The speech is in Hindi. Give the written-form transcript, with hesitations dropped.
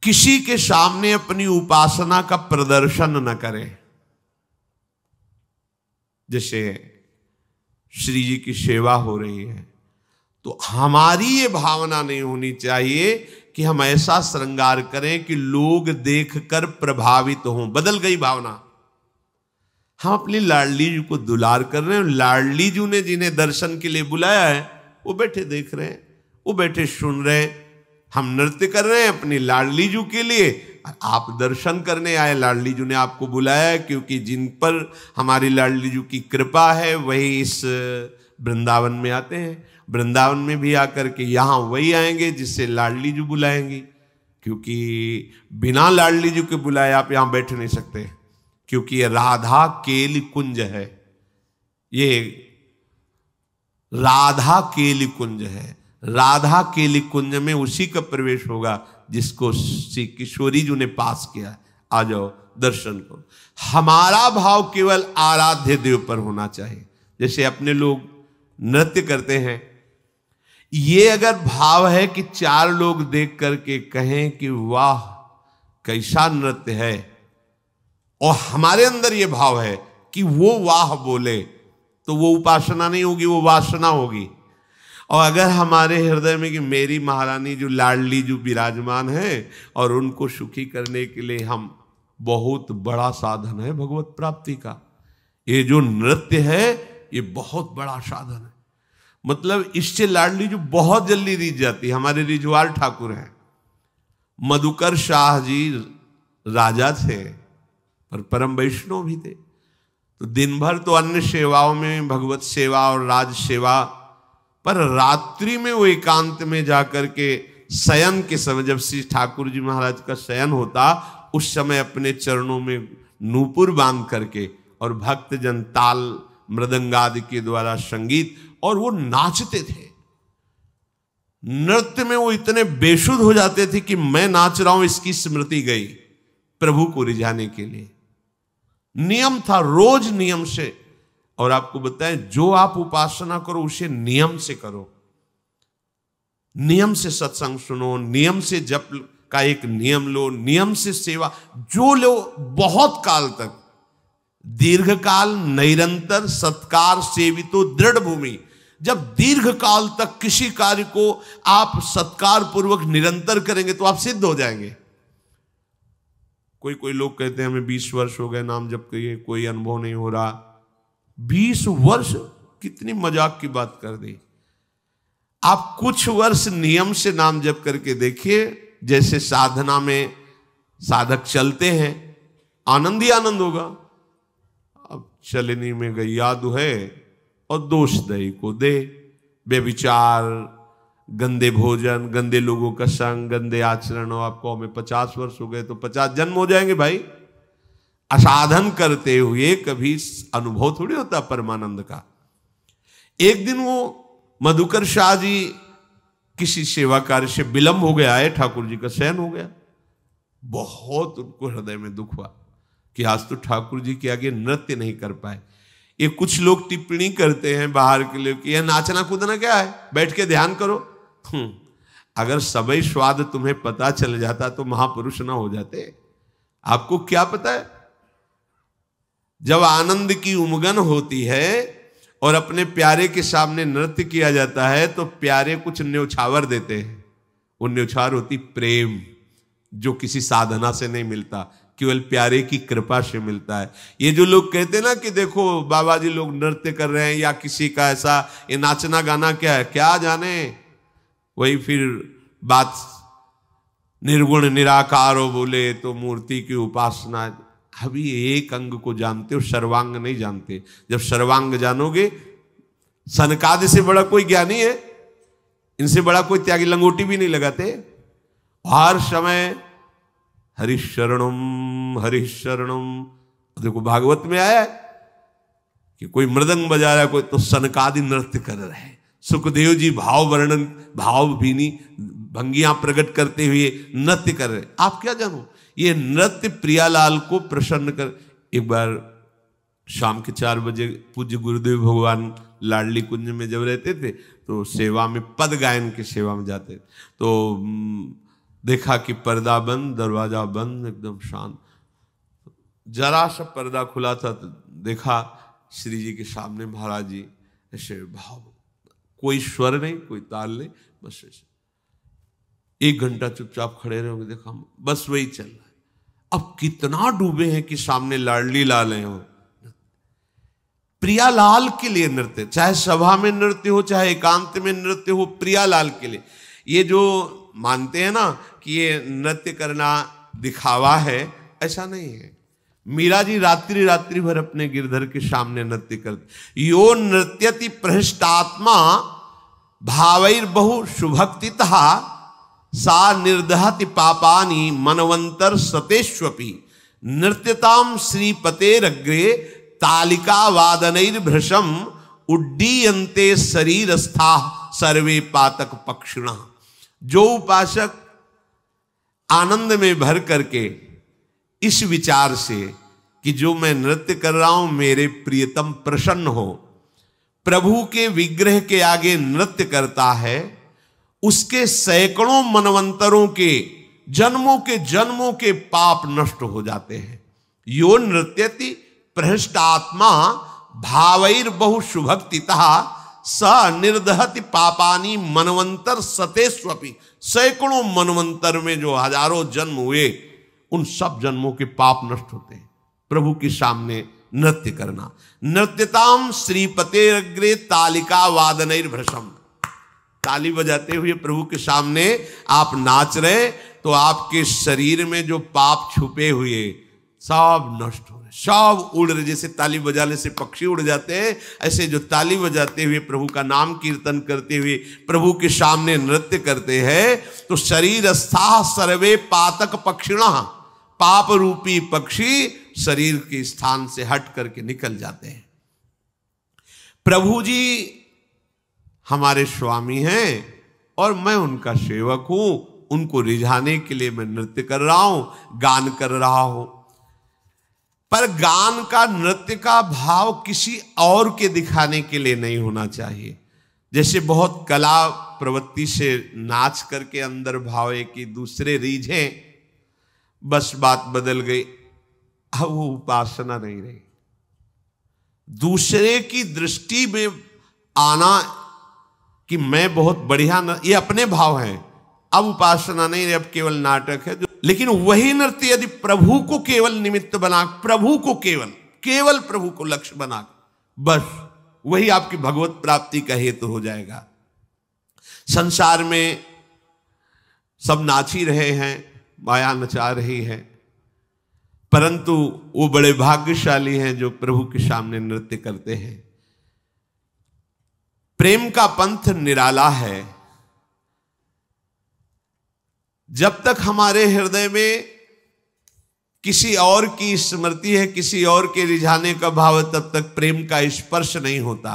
किसी के सामने अपनी उपासना का प्रदर्शन न करें। जैसे श्री जी की सेवा हो रही है तो हमारी ये भावना नहीं होनी चाहिए कि हम ऐसा श्रृंगार करें कि लोग देखकर प्रभावित हों। बदल गई भावना। हम अपनी लाडली जी को दुलार कर रहे हैं, लाडली जी ने जिन्हें दर्शन के लिए बुलाया है वो बैठे देख रहे हैं, वो बैठे सुन रहे हैं। हम नृत्य कर रहे हैं अपनी लाडली जी के लिए, आप दर्शन करने आए। लाडली जी ने आपको बुलाया है क्योंकि जिन पर हमारी लाडली जी की कृपा है वही इस वृंदावन में आते हैं। वृंदावन में भी आकर के यहाँ वही आएंगे जिससे लाडली जी बुलाएंगी, क्योंकि बिना लाडली जी के बुलाए आप यहाँ बैठ नहीं सकते, क्योंकि ये राधा केली कुंज है। ये राधा केली कुंज है। राधा केली कुंज में उसी का प्रवेश होगा जिसको श्री किशोरी जी ने पास किया। आ जाओ दर्शन करो। हमारा भाव केवल आराध्य देव पर होना चाहिए। जैसे अपने लोग नृत्य करते हैं, ये अगर भाव है कि चार लोग देख करके कहें कि वाह कैसा नृत्य है, और हमारे अंदर ये भाव है कि वो वाह बोले, तो वो उपासना नहीं होगी, वो वासना होगी। और अगर हमारे हृदय में कि मेरी महारानी जो लाडली जो विराजमान है और उनको सुखी करने के लिए हम बहुत बड़ा साधन है भगवत प्राप्ति का, ये जो नृत्य है ये बहुत बड़ा साधन है। मतलब इससे लाडली जो बहुत जल्दी रीझ जाती है। हमारे रिजवाल ठाकुर हैं, मधुकर शाह जी राजा थे पर परम वैष्णव भी थे, तो दिन भर तो अन्य सेवाओं में भगवत सेवा और राज सेवा, पर रात्रि में वो एकांत में जाकर के शयन के समय, जब श्री ठाकुर जी महाराज का शयन होता, उस समय अपने चरणों में नूपुर बांध करके और भक्तजन ताल मृदंगादि के द्वारा संगीत, और वो नाचते थे। नृत्य में वो इतने बेसुध हो जाते थे कि मैं नाच रहा हूं इसकी स्मृति गई, प्रभु को रिझाने के लिए। नियम था, रोज नियम से। और आपको बताएं, जो आप उपासना करो उसे नियम से करो। नियम से सत्संग सुनो, नियम से जप का एक नियम लो, नियम से सेवा जो लो, बहुत काल तक, दीर्घ काल निरंतर सत्कार सेवितो दृढ़ भूमि। जब दीर्घ काल तक किसी कार्य को आप सत्कार पूर्वक निरंतर करेंगे तो आप सिद्ध हो जाएंगे। कोई लोग कहते हैं हमें 20 वर्ष हो गए नाम जप किए, कोई अनुभव नहीं हो रहा। 20 वर्ष कितनी मजाक की बात कर दी। आप कुछ वर्ष नियम से नाम जप करके देखिए, जैसे साधना में साधक चलते हैं, आनंद ही आनंद होगा। अब चलनी में गैया दुहे और दोष दही को दे, बेविचार, गंदे भोजन, गंदे लोगों का संग, गंदे आचरण, और आपको हमें 50 वर्ष हो गए तो 50 जन्म हो जाएंगे भाई। असाधन करते हुए कभी अनुभव थोड़ी होता परमानंद का। एक दिन वो मधुकर शाह जी किसी सेवा कार्य से विलंब हो गया है, ठाकुर जी का शयन हो गया। बहुत उनको हृदय में दुख हुआ कि आज तो ठाकुर जी के आगे नृत्य नहीं कर पाए। ये कुछ लोग टिप्पणी करते हैं बाहर के लिए कि यह नाचना कूदना क्या है, बैठ के ध्यान करो। अगर सबई स्वाद तुम्हें पता चल जाता तो महापुरुष ना हो जाते। आपको क्या पता है, जब आनंद की उमगन होती है और अपने प्यारे के सामने नृत्य किया जाता है तो प्यारे कुछ न्यौछावर देते हैं। वो न्यौछावर होती प्रेम, जो किसी साधना से नहीं मिलता, केवल प्यारे की कृपा से मिलता है। ये जो लोग कहते हैं ना कि देखो बाबा जी लोग नृत्य कर रहे हैं या किसी का ऐसा, ये नाचना गाना क्या है, क्या जाने। वही फिर बात निर्गुण निराकारो बोले तो मूर्ति की उपासना। अभी एक अंग को जानते हो, सर्वांग नहीं जानते। जब सर्वांग जानोगे, सनकादि से बड़ा कोई ज्ञानी है, इनसे बड़ा कोई त्यागी, लंगोटी भी नहीं लगाते। हर समय हरिशरणम हरिशरणम। देखो भागवत में आया है कि कोई मृदंग बजा रहा है, कोई तो सनकादि नृत्य कर रहे हैं। सुखदेव जी भाव वर्णन, भाव भीनी भंगियां प्रकट करते हुए नृत्य कर रहे। आप क्या जानो, ये नृत्य प्रियालाल को प्रसन्न कर। एक बार शाम के 4 बजे पूज्य गुरुदेव भगवान लाडली कुंज में जब रहते थे तो सेवा में पद गायन की सेवा में जाते, तो देखा कि पर्दा बंद, दरवाजा बंद, एकदम शांत। जरा सा पर्दा खुला था तो देखा श्री जी के सामने महाराज जी ऐसे भाव, कोई स्वर नहीं, कोई ताल नहीं, बस ऐसे 1 घंटा चुपचाप खड़े रहोगे। देखा बस वही चल रहा है। अब कितना डूबे हैं कि सामने लाडली लाल हैं, हो प्रियालाल के लिए नृत्य, चाहे सभा में नृत्य हो, चाहे एकांत में नृत्य हो, प्रियालाल के लिए। ये जो मानते हैं ना कि ये नृत्य करना दिखावा है, ऐसा नहीं है। मीरा जी रात्रि रात्रि भर अपने गिरधर के सामने नृत्य करते। यो नृत्यति प्रहृष्टात्मा भावैर बहु शुभक्तितः सा निर्दहति पापानि मनवंतर सतेष्वपि नृत्यताम श्रीपतेरग्रे तालिका वादनैर्भृशम उड्डीयन्ते शरीरस्था सर्वे पातक पक्षिणः। जो उपासक आनंद में भर करके इस विचार से कि जो मैं नृत्य कर रहा हूं मेरे प्रियतम प्रसन्न हो, प्रभु के विग्रह के आगे नृत्य करता है, उसके सैकड़ों मनवंतरों के जन्मों के पाप नष्ट हो जाते हैं। यो नृत्यति प्रहृष्टात्मा भावैर बहु शुभक्तितः स निर्दहति पापानि मनवंतर सतेष्वपि। सैकड़ों मनवंतर में जो हजारों जन्म हुए, उन सब जन्मों के पाप नष्ट होते हैं प्रभु के सामने नृत्य करना। नृत्यताम श्रीपतेरग्रे तालिका वादनैर्भृशम। ताली बजाते हुए प्रभु के सामने आप नाच रहे तो आपके शरीर में जो पाप छुपे हुए सब नष्ट हो रहे, सब उड़ रहे। जैसे ताली बजाने से पक्षी उड़ जाते हैं, ऐसे जो ताली बजाते हुए प्रभु का नाम कीर्तन करते हुए प्रभु के सामने नृत्य करते हैं, तो शरीर स्था सर्वे पातक पक्षिणः। पाप रूपी पक्षी शरीर के स्थान से हट करके निकल जाते हैं। प्रभु जी हमारे स्वामी हैं और मैं उनका सेवक हूं। उनको रिझाने के लिए मैं नृत्य कर रहा हूं, गान कर रहा हूं। पर गान का, नृत्य का भाव किसी और के दिखाने के लिए नहीं होना चाहिए। जैसे बहुत कला प्रवृत्ति से नाच करके अंदर भाव है कि दूसरे रीझे, बस बात बदल गई, अब वो उपासना नहीं रही। दूसरे की दृष्टि में आना कि मैं बहुत बढ़िया ये अपने भाव हैं, अब उपासना नहीं रही, अब केवल नाटक है। लेकिन वही नृत्य यदि प्रभु को केवल निमित्त बना, प्रभु को केवल प्रभु को लक्ष्य बना, बस वही आपकी भगवत प्राप्ति का हेतु हो जाएगा। संसार में सब नाच ही रहे हैं, माया नचा रही है, परंतु वो बड़े भाग्यशाली हैं जो प्रभु के सामने नृत्य करते हैं। प्रेम का पंथ निराला है। जब तक हमारे हृदय में किसी और की स्मृति है, किसी और के रिझाने का भाव है, तब तक प्रेम का स्पर्श नहीं होता।